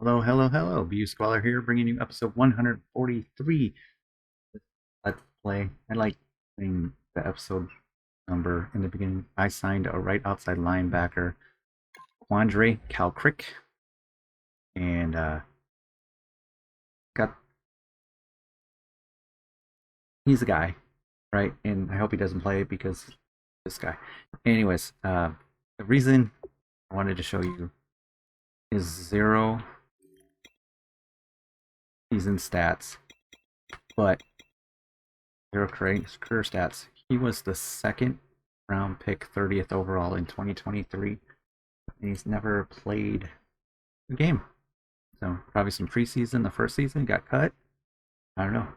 Hello, hello, hello. Bu Squalor here, bringing you episode 143. Let's play. I like putting the episode number in the beginning. I signed a right outside linebacker, Quandre Calcrick, and got he's a guy, right? And I hope he doesn't play because this guy. Anyways, the reason I wanted to show you is zero season stats, but zero career stats. He was the second round pick, 30th overall in 2023, and he's never played a game. So probably some preseason. The first season got cut. I don't know,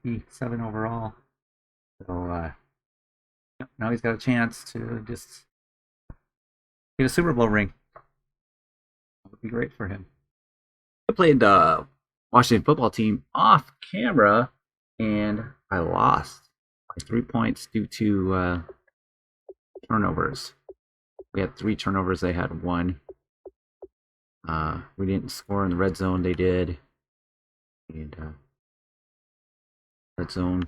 67 overall. So now he's got a chance to just get a Super Bowl ring. That would be great for him. I played the Washington football team off camera, and I lost by 3 points due to turnovers. We had 3 turnovers. They had 1. We didn't score in the red zone. They did. And red zone.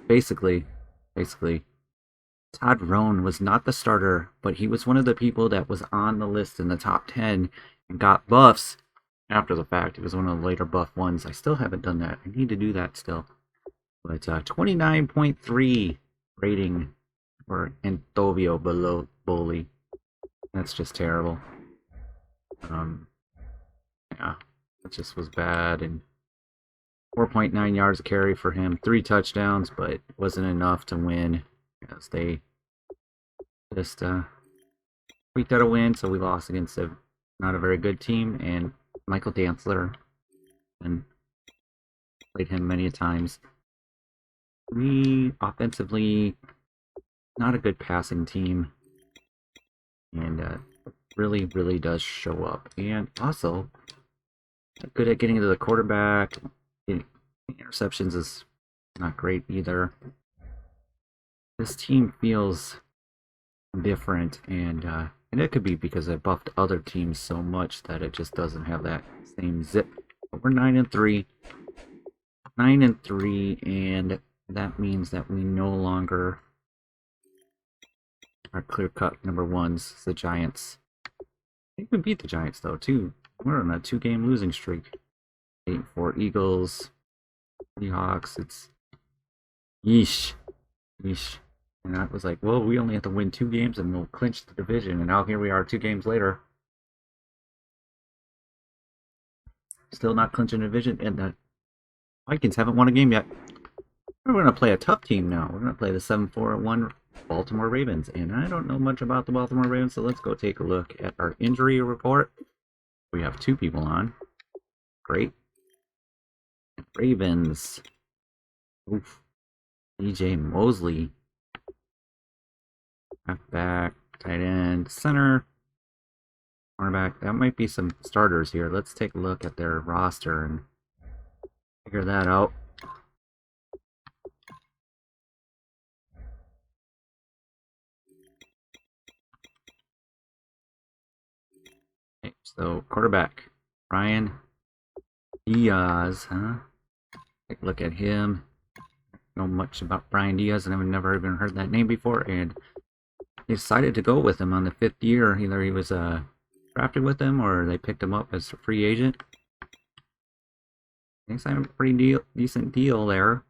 Basically, Todd Rohn was not the starter, but he was one of the people that was on the list in the top 10 and got buffs after the fact. He was one of the later buff ones. I still haven't done that. I need to do that still. But 29.3 rating for Antovio Boli. That's just terrible. Yeah, that just was bad. And 4.9 yards a carry for him, 3 touchdowns, but it wasn't enough to win. Because they just squeaked out a win, so we lost against not a very good team. And Michael Dantzler, and played him many times. We offensively not a good passing team, and really does show up. And also good at getting to the quarterback. Interceptions is not great either. This team feels different, and it could be because I buffed other teams so much that it just doesn't have that same zip. But we're 9-3, and that means that we no longer are clear-cut number ones. The Giants. I think we beat the Giants though too. We're on a 2-game losing streak. 8-4 Eagles, Seahawks. It's yeesh. And I was like, well, we only have to win 2 games and we'll clinch the division. And now here we are 2 games later. Still not clinching the division. And the Vikings haven't won a game yet. We're going to play a tough team now. We're going to play the 7-4-1 Baltimore Ravens. And I don't know much about the Baltimore Ravens, so let's go take a look at our injury report. We have 2 people on. Great. Ravens. Oof. DJ Mosley. Halfback, tight end, center, cornerback. That might be some starters here. Let's take a look at their roster and figure that out. Okay, so quarterback, Brian Diaz, huh? Take a look at him. Don't know much about Brian Diaz, and I've never even heard that name before. And they decided to go with him on the 5th year. Either he was drafted with them, or they picked him up as a free agent. They signed a pretty decent deal there.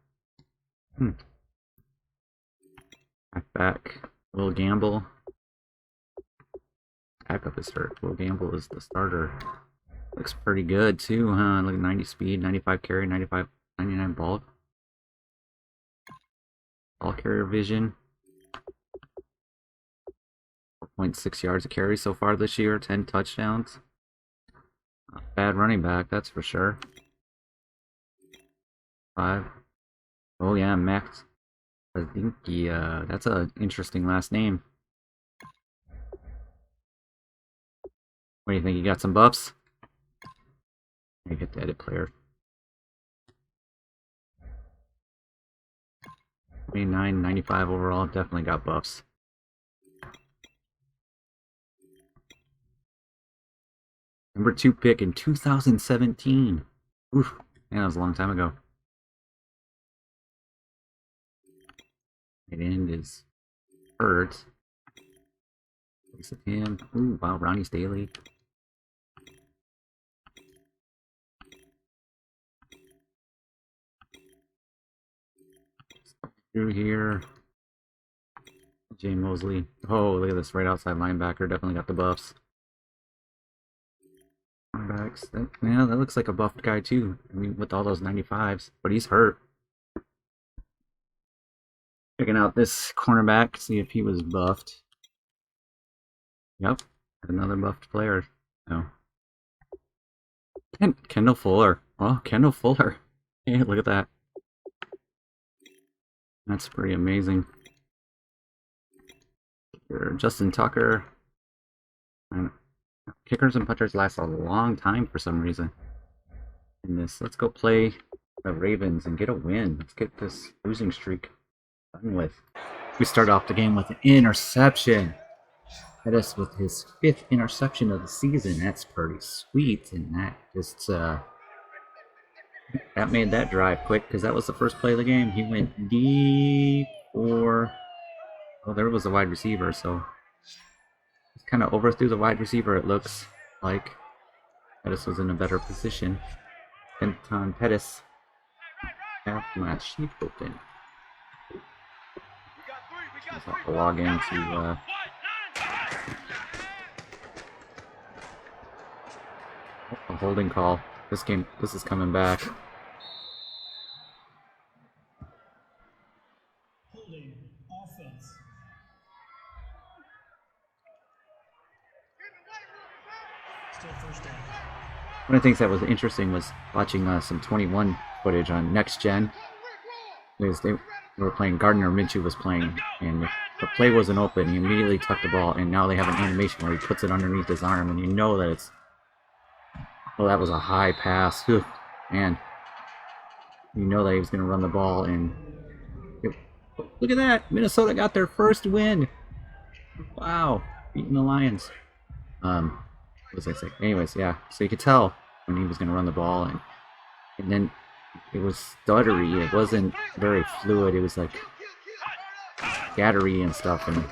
Halfback, Will Gamble. Backup is hurt. Will Gamble is the starter. Looks pretty good too, huh? Look, 90 speed, 95 carry, 99 ball. Ball carrier vision. 4.6 yards a carry so far this year, 10 touchdowns. Not bad running back, that's for sure. 5. Oh yeah, Max. I think that's an interesting last name. What do you think? You got some buffs? I get the edit player. 29, 95 overall. Definitely got buffs. Number 2 pick in 2017. Oof, man, that was a long time ago. Tight end is hurt. Looks at him. Ooh, wow, Ronnie Staley. Through here. Jay Mosley. Oh, look at this right outside linebacker. Definitely got the buffs. Cornerbacks. Yeah, that looks like a buffed guy too. I mean, with all those 95s, but he's hurt. Checking out this cornerback, see if he was buffed. Yep, another buffed player. No. Kendall Fuller. Oh, Kendall Fuller. Hey, look at that. That's pretty amazing. Justin Tucker. And kickers and punters last a long time for some reason. In this, let's go play the Ravens and get a win. Let's get this losing streak done with. We start off the game with an interception. Hit us with his 5th interception of the season. That's pretty sweet, and that just that made that drive quick because that was the first play of the game. He went deep for. Oh, there was a wide receiver, so he's kind of overthrew the wide receiver. It looks like Pettis was in a better position. Anton Pettis have my sheep open. I'll have to log into a holding call. This is coming back. Holding offense. Still first down. One of the things that was interesting was watching some 21 footage on Next Gen. They were playing, Gardner Minshew was playing, and the play wasn't open. He immediately tucked the ball, and now they have an animation where he puts it underneath his arm, and you know that it's. Well, that was a high pass. Whew, man. You know that he was going to run the ball, and look at that! Minnesota got their first win. Wow, beating the Lions. What was I saying? Anyways, yeah. So you could tell when he was going to run the ball, and then it was stuttery. It wasn't very fluid. It was like scattery and stuff, and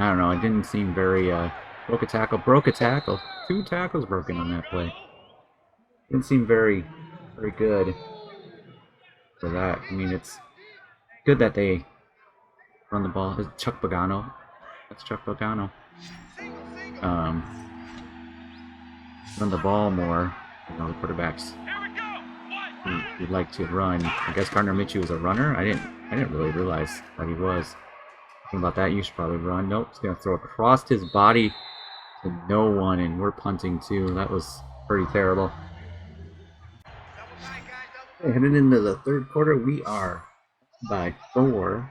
I don't know. It didn't seem very. Broke a tackle. 2 tackles broken on that play. Didn't seem very good for that. I mean, it's good that they run the ball. Is Chuck Pagano? That's Chuck Pagano. Run the ball more. You know, the quarterbacks would like to run. I guess Gardner Minshew was a runner. I didn't really realize that he was. Think about that. You should probably run. Nope. He's gonna throw across his body to no one, and we're punting too. That was pretty terrible. Heading into the third quarter, we are by 4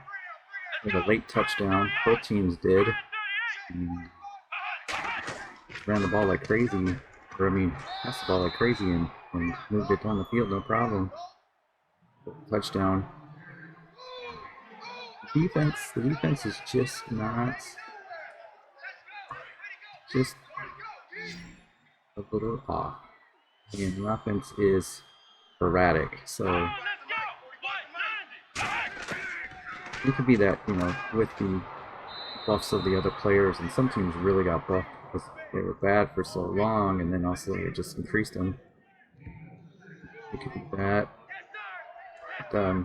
with a late touchdown. Both teams did. Ran the ball like crazy. Passed the ball like crazy and moved it down the field, no problem. Touchdown. The defense is just not. Just a little off. And the offense is erratic, so it could be that, you know, with the buffs of the other players, and some teams really got buffed because they were bad for so long, and then also it just increased them. It could be that. But,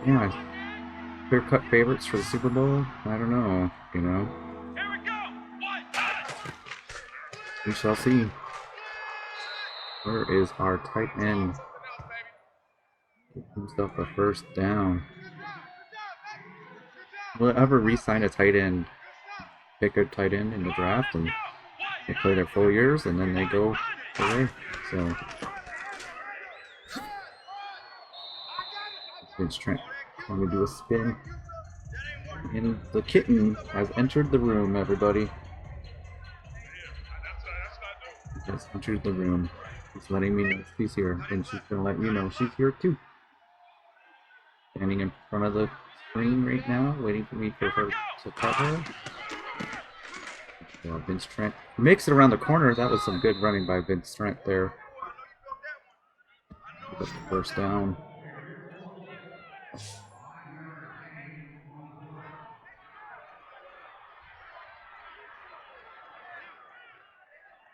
yeah, clear-cut favorites for the Super Bowl? I don't know, you know. We shall see. Where is our tight end? Get himself a first down. Will it ever re-sign a tight end? Pick a tight end in the draft, and they play their full years, and then they go away. So, it's trying to do a spin. And the kitten has entered the room, everybody. He just entered the room. She's letting me know she's here, and she's gonna let you know she's here too. Standing in front of the screen right now, waiting for me for her to pet her. Yeah, Vince Trent makes it around the corner. That was some good running by Vince Trent there. Got the first down.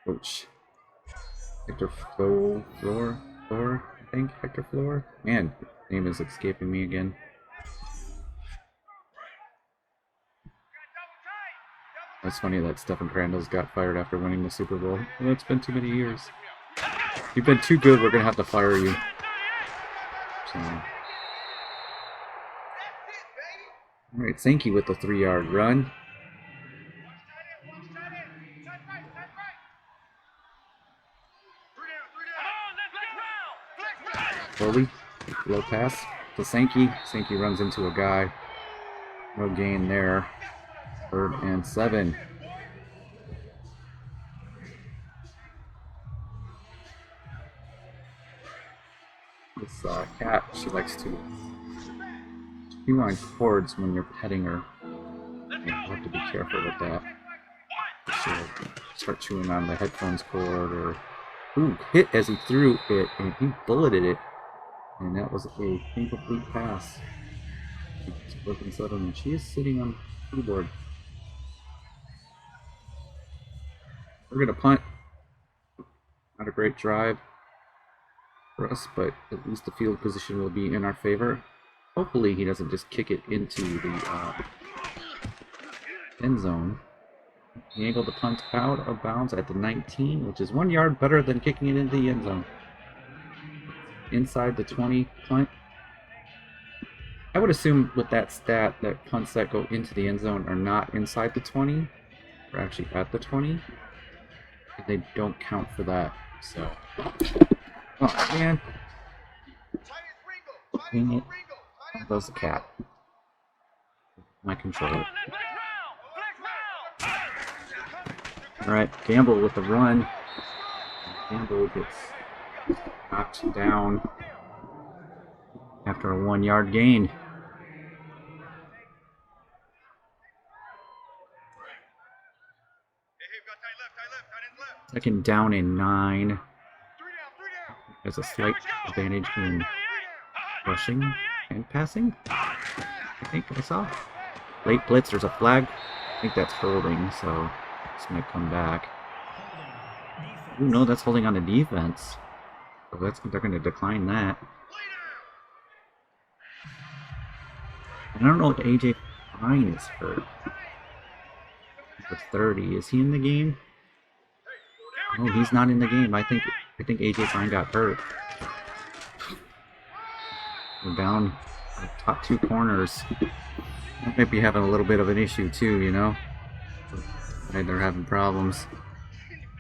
Coach Hector Floor, I think Hector Floor. Man, name is escaping me again. That's funny that Stephen Crandall's got fired after winning the Super Bowl. Well, it's been too many years. You've been too good. We're gonna have to fire you. So. All right, Sankey with the 3-yard run. Foley, low pass to Sankey. Sankey runs into a guy. No gain there. 3rd and 7. This cat, she likes to chew on cords when you're petting her. You have to be careful with that. She'll start chewing on the headphones cord or... Ooh, hit as he threw it, and he bulleted it. And that was a incomplete pass. It's broken suddenly. She is sitting on the keyboard. We're going to punt. Not a great drive for us, but at least the field position will be in our favor. Hopefully he doesn't just kick it into the end zone. He able to punt out of bounds at the 19, which is 1 yard better than kicking it into the end zone. Inside the 20 punt. I would assume with that stat that punts that go into the end zone are not inside the 20, or actually at the 20. They don't count for that, so... Oh, man. Dang it. That was the cat. My controller. Alright, Gamble with the run. Gamble gets knocked down after a 1-yard gain. Second down and 9. There's a slight advantage in rushing and passing. I think I saw. Late blitz, there's a flag. I think that's holding, so this might come back. Ooh, no, that's holding on the defense. So they're going to decline that. And I don't know if AJ Fine is hurt. For 30, is he in the game? No, he's not in the game. I think AJ Fine got hurt. We're down our top 2 corners. They might be having a little bit of an issue too, you know. They're having problems.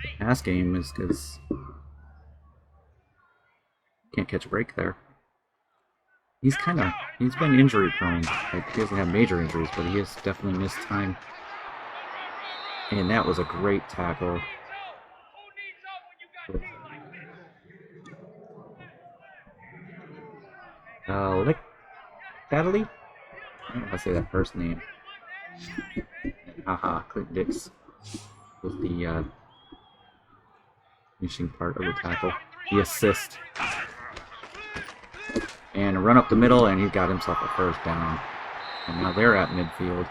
The pass game is because can't catch a break there. He's been injury prone. Like, he doesn't have major injuries, but he has definitely missed time. And that was a great tackle. Lick Natalie? I don't know if I say that first name. Haha, Clint Dix was the finishing part of the tackle. The assist. And a run up the middle, and he got himself a first down. And now they're at midfield.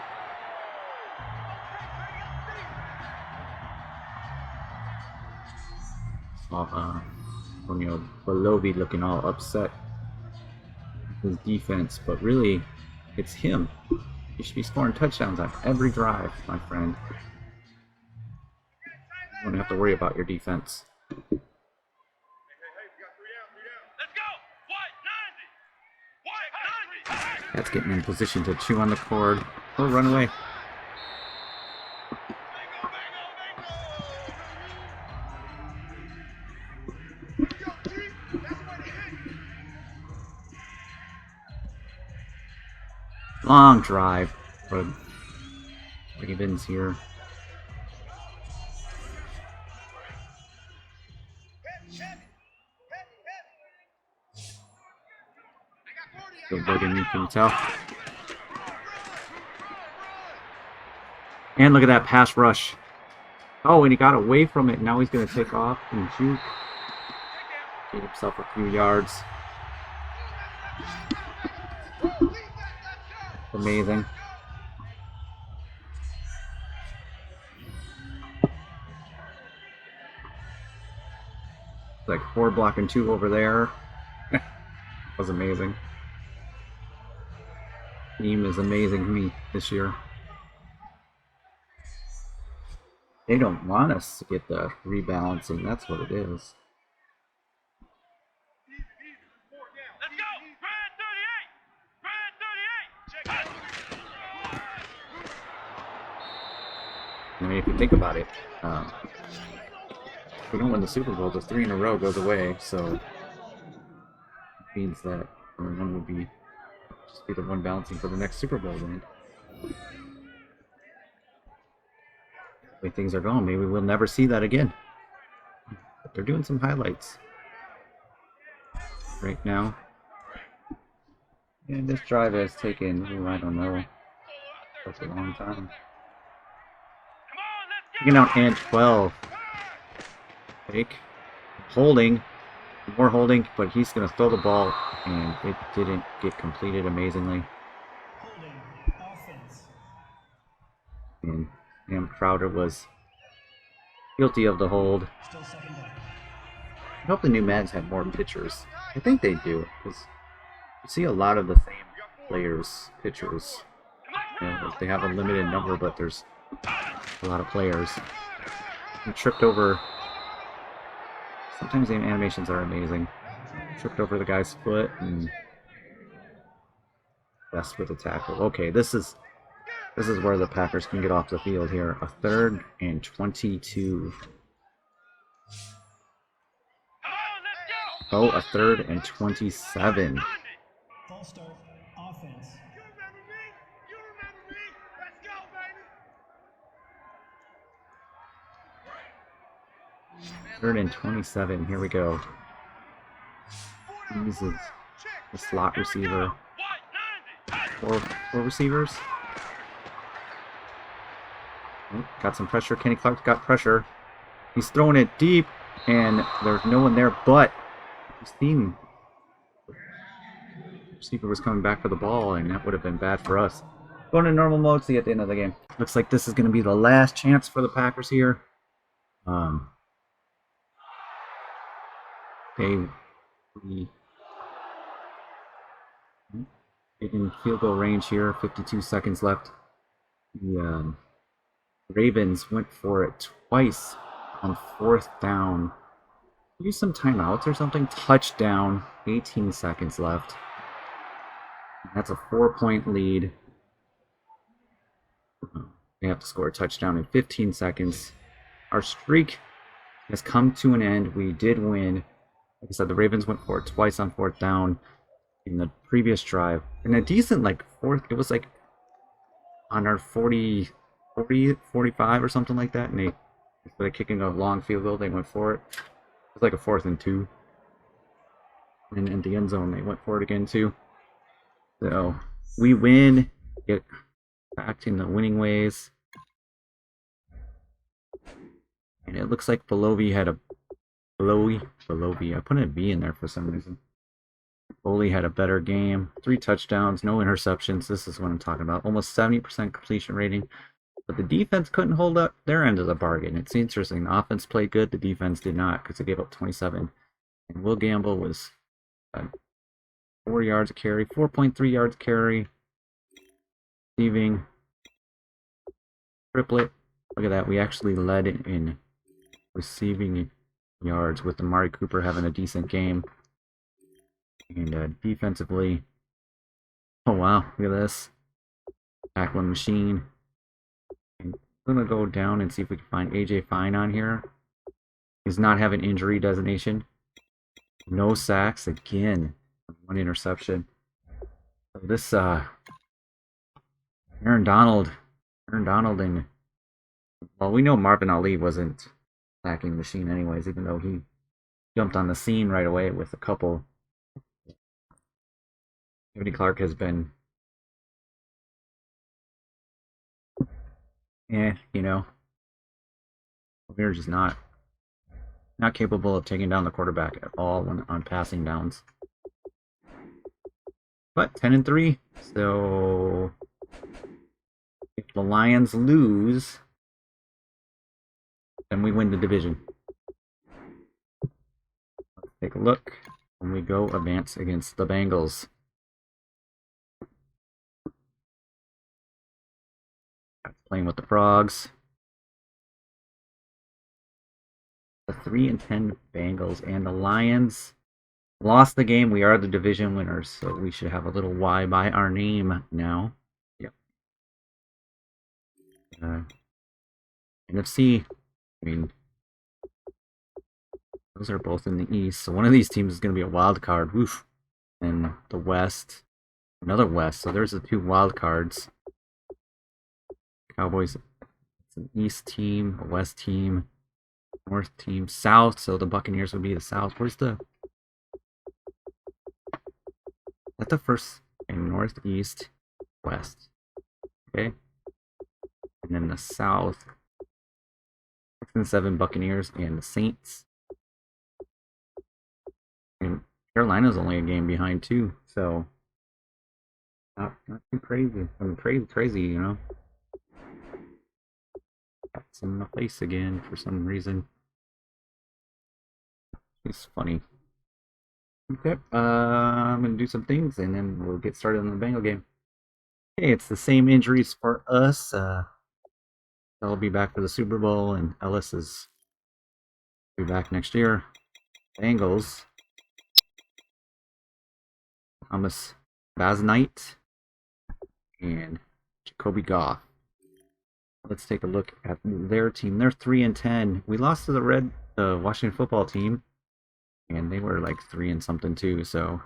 Bolovi looking all upset with his defense, but really, it's him. You should be scoring touchdowns on every drive, my friend. You don't have to worry about your defense. That's getting in position to chew on the cord. Oh, run away. Long drive for Ravens here. Still bugging, you can tell. And look at that pass rush. Oh, and he got away from it. Now he's going to take off and juke. Get himself a few yards. Amazing. Like 4 blocking 2 over there. Was amazing. Team is amazing me this year. They don't want us to get the rebalancing. That's what it is. Let's go! Brad 38! Brad 38! I mean, if you think about it, if we don't win the Super Bowl, the 3 in a row goes away. So it means that one would be just be the one balancing for the next Super Bowl win. The way things are going, maybe we'll never see that again. But they're doing some highlights right now. And this drive has taken, I don't know, such a long time. Taking out and 12. Fake. Holding. More holding, but he's going to throw the ball, and it didn't get completed amazingly. Holding. Offense. And Sam Crowder was guilty of the hold. Still second down. I hope the new Mads have more pitchers. I think they do, because you see a lot of the same players, pitchers. You know, like they have a limited number, but there's a lot of players. He tripped over. Sometimes the animations are amazing. Tripped over the guy's foot and best with the tackle. Okay, this is where the Packers can get off the field here. A 3rd and 22. Oh, a 3rd and 27. False start. Offense. You remember me? You remember me? Let's go, baby! 3rd and 27. Here we go. This is the slot receiver. Four receivers. Oh, got some pressure. Kenny Clark got pressure. He's throwing it deep, and there's no one there, but his team receiver was coming back for the ball, and that would have been bad for us. Going to normal mode, see you at the end of the game. Looks like this is going to be the last chance for the Packers here. We in field goal range here, 52 seconds left. The Ravens went for it twice on 4th down. Use some timeouts or something. Touchdown, 18 seconds left. That's a 4-point lead. They have to score a touchdown in 15 seconds. Our streak has come to an end. We did win. Like I said, the Ravens went for it twice on 4th down in the previous drive. And a decent, like, 4th, it was like on our 40, 45 or something like that. And they, instead of kicking a long field goal, they went for it. It was like a 4th and 2. And in the end zone, they went for it again, too. So, we win, get back in the winning ways. And it looks like Belovi had a Belovi. I put a V in there for some reason. Foley had a better game. 3 touchdowns, no interceptions. This is what I'm talking about. Almost 70% completion rating. But the defense couldn't hold up their end of the bargain. It's interesting. The offense played good. The defense did not, because they gave up 27. And Will Gamble was 4 yards a carry, 4.3 yards a carry. Receiving. Triplet. Look at that. We actually led in receiving yards with Amari Cooper having a decent game. And defensively, oh wow, look at this. Tackling machine. And I'm going to go down and see if we can find AJ Fine on here. He's not having injury designation. No sacks again. 1 interception. So this, Aaron Donald and, well, we know Marvin Ali wasn't sacking machine anyways, even though he jumped on the scene right away with a couple. Kenny Clark has been, you know, We're just not capable of taking down the quarterback at all on passing downs. But 10-3, so if the Lions lose, then we win the division. Let's take a look when we go advance against the Bengals. Playing with the Frogs. The 3-10 Bengals and the Lions lost the game. We are the division winners, so we should have a little Y by our name now. Yep. NFC, I mean, those are both in the East, so one of these teams is going to be a wild card. Woof. And the West, another West. So there's the two wild cards. Cowboys, it's an East team, a West team, North team, South. So the Buccaneers would be the South. Where's the? That's the first. And North, East, West. Okay. And then the South. 6 and 7 Buccaneers and the Saints. And Carolina's only a game behind too, so not too crazy. I mean, crazy, you know. That's in the face again for some reason. It's funny. Okay, I'm gonna do some things and then we'll get started on the Bengal game. Okay, it's the same injuries for us. I'll be back for the Super Bowl, and Ellis is be back next year. Bengals. Thomas Basnight and Jacoby Goff. Let's take a look at their team. They're 3-10. We lost to the Washington football team, and they were like 3 and something too. So,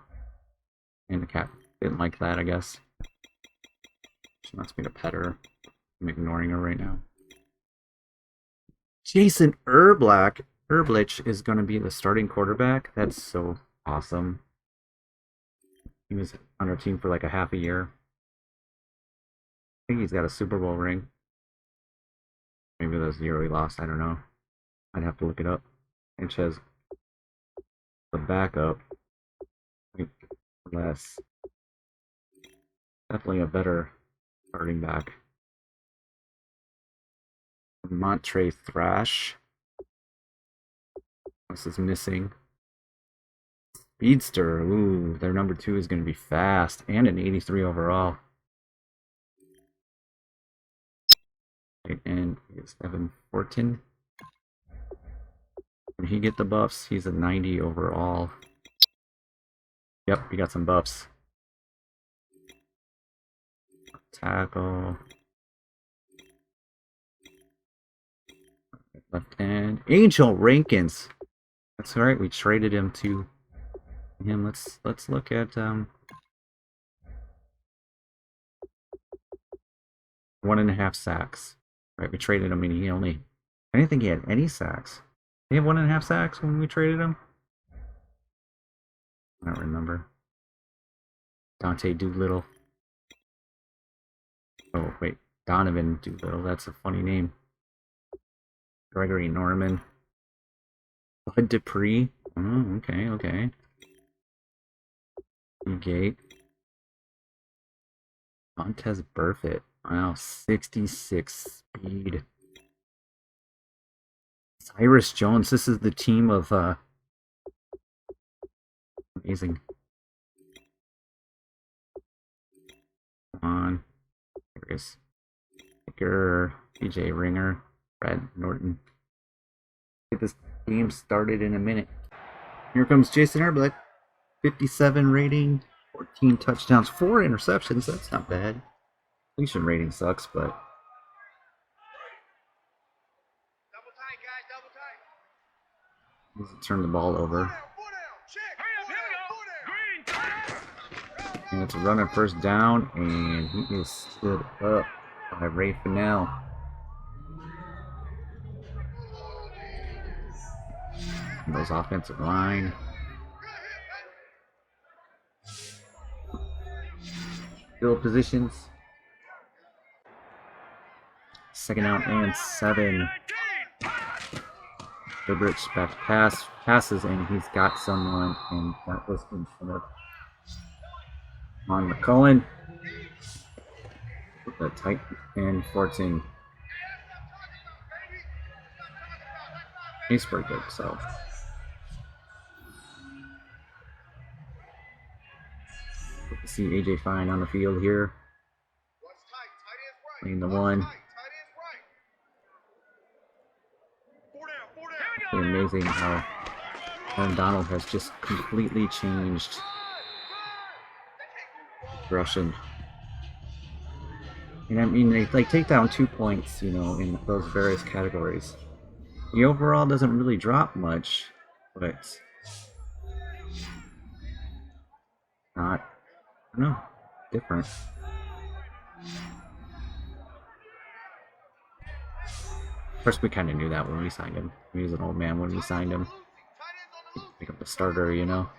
and the cat didn't like that, I guess. She wants me to pet her. I'm ignoring her right now. Jason Erblich is going to be the starting quarterback. That's so awesome. He was on our team for like a half a year. I think he's got a Super Bowl ring. Maybe that was the year we lost. I don't know. I'd have to look it up. Sanchez, the backup. Less. Definitely a better starting back. Montre Thrash. This is missing. Speedster. Ooh, their number 2 is going to be fast. And an 83 overall. And it's Evan Fortin. Did he get the buffs? He's a 90 overall. Yep, he got some buffs. Tackle. Left hand. Angel Rankins. That's right, we traded him to him. Let's look at 1.5 sacks. Right, we traded him and he only, I didn't think he had any sacks. Did he have 1.5 sacks when we traded him? I don't remember. Dante Doolittle. Oh wait, Donovan Doolittle, that's a funny name. Gregory Norman. Bud Dupree. Oh, okay. Gate. Montez Burfitt. Wow, 66 speed. Cyrus Jones. This is the team of amazing. Come on. There is Baker, PJ Ringer, Brad Norton. Get this game started in a minute. Here comes Jason Erblich. 57 rating, 14 touchdowns, 4 interceptions. That's not bad. Completion rating sucks, but Double tight, guys, double tight. doesn't turn the ball over. Four down, check. Here we go. Green. And it's a running first down, and he is stood up by Ray Fennell. And those offensive line. Field positions. 2nd down and 7. Goodrich back to passes, and he's got someone, and that was in front of on McCullen. The tight end Fortin. He's pretty good, so. Good to see AJ Fine on the field here. Playing the one. It's amazing how Aaron Donald has just completely changed Russian. And I mean, they like take down 2 points, you know, in those various categories. The overall doesn't really drop much, but not, I don't know, different. Of course, we kind of knew that when we signed him. He was an old man when we signed him. Pick up the starter, you know.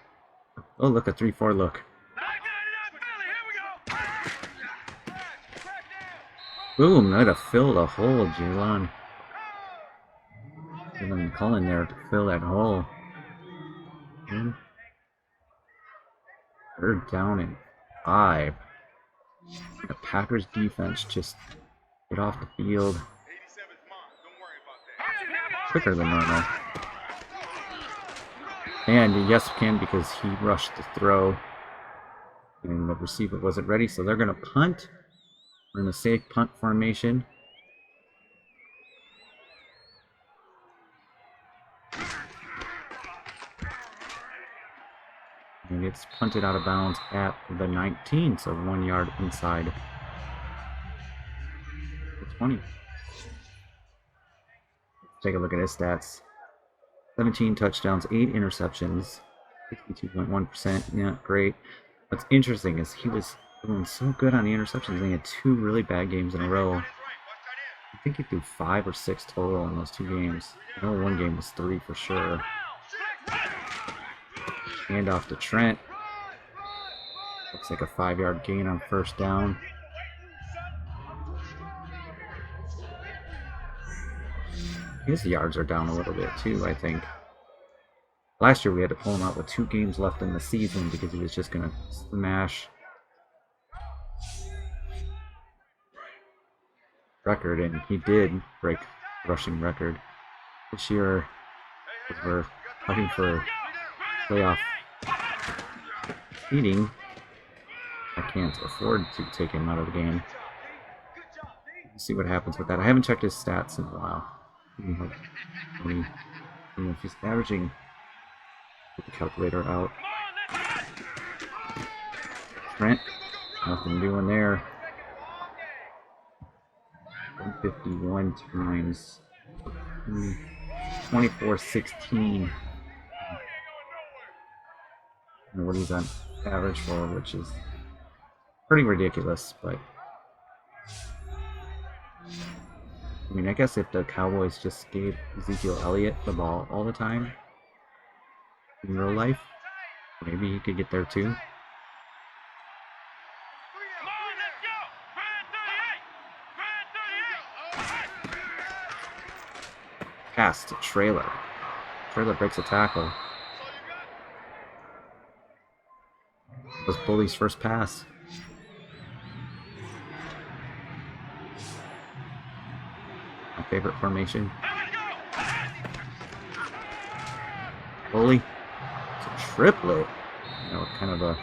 Oh, look, a 3-4 look. Boom, might have filled a hole, Jalen. Jalen McCullen there to fill that hole. And they're down in 5. The Packers defense just get off the field quicker than normal. And yes, can because he rushed the throw and the receiver wasn't ready, so they're going to punt. We're in a safe punt formation. And it's punted out of bounds at the 19, so 1 yard inside the 20. Let's take a look at his stats. 17 touchdowns, 8 interceptions, 62.1%. Yeah, great. What's interesting is he was doing so good on the interceptions. He had 2 really bad games in a row. I think he threw 5 or 6 total in those 2 games. I know one game was 3 for sure. Hand off to Trent. Looks like a 5-yard gain on first down. His yards are down a little bit too, I think. Last year we had to pull him out with 2 games left in the season because he was just going to smash record, and he did break rushing record. This year, we're fighting for playoff seeding. I can't afford to take him out of the game. Let's see what happens with that. I haven't checked his stats in a while. If he's averaging, get the calculator out. Trent, nothing doing there. 151 times 2416. And what he's on average for, which is pretty ridiculous, but I mean, I guess if the Cowboys just gave Ezekiel Elliott the ball all the time in real life, maybe he could get there too. Pass to Trailer. Trailer breaks a tackle. That was Bully's first pass. My favorite formation. Bully. It's a triplet. You know, kind of a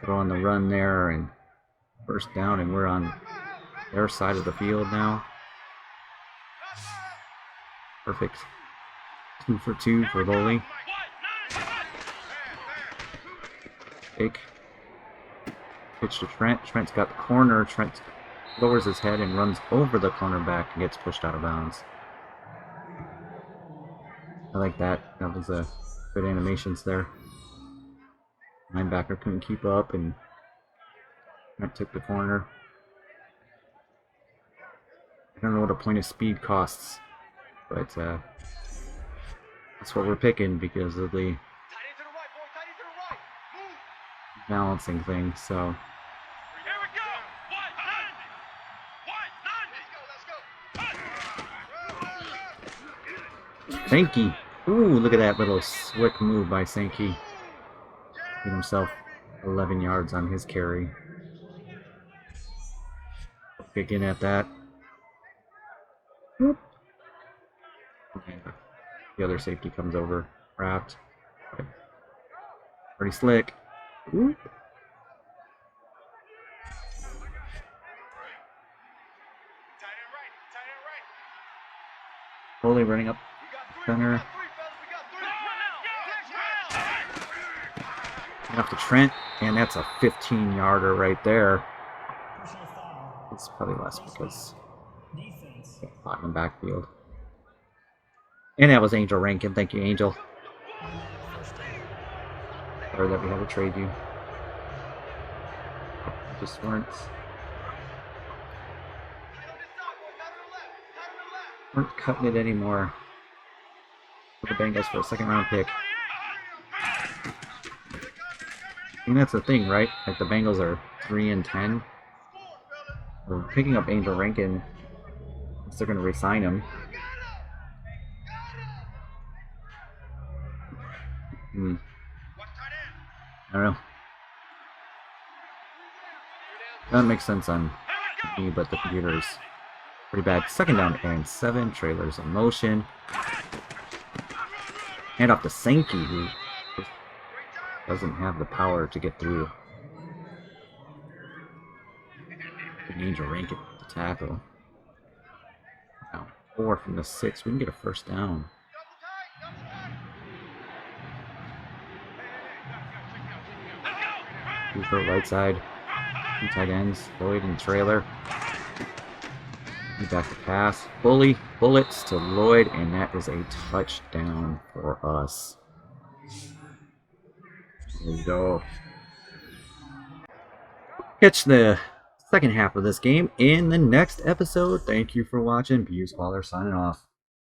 throw on the run there and first down, and we're on their side of the field now. Perfect. 2 for 2 for Bully. Fake. Pitch to Trent. Trent's got the corner. Trent lowers his head and runs over the cornerback and gets pushed out of bounds. I like that. That was a good animations there. Linebacker couldn't keep up and Trent took the corner. I don't know what a point of speed costs, but that's what we're picking because of the balancing thing. So Sankey. Ooh, look at that little slick move by Sankey. Get himself 11 yards on his carry. Kicking at that. Whoop. And the other safety comes over, wrapped. Pretty slick. Whoop. Foley running up center. Off to Trent, and that's a 15-yarder right there. Personal foul. It's probably less because Defense. caught in the backfield. And that was Angel Rankin. Thank you, Angel. First down. Sorry that we had to trade you. Just weren't cutting it anymore. For the Bengals for a second-round pick. I mean, that's the thing, right? Like the Bengals are 3-10. We're picking up Angel Rankin. They're going to re-sign him. I don't know. That makes sense on me, but the computer's pretty bad. Second down and 7. Trailers in motion. Hand off to Sankey, who doesn't have the power to get through. Angel Rankin to tackle. Now 4 from the 6. We can get a first down. Two for right side. 2 tight ends. Lloyd and Trailer. Back to pass. Bullets to Lloyd, and that is a touchdown for us. There we go. Catch the second half of this game in the next episode. Thank you for watching. Buse Waller signing off.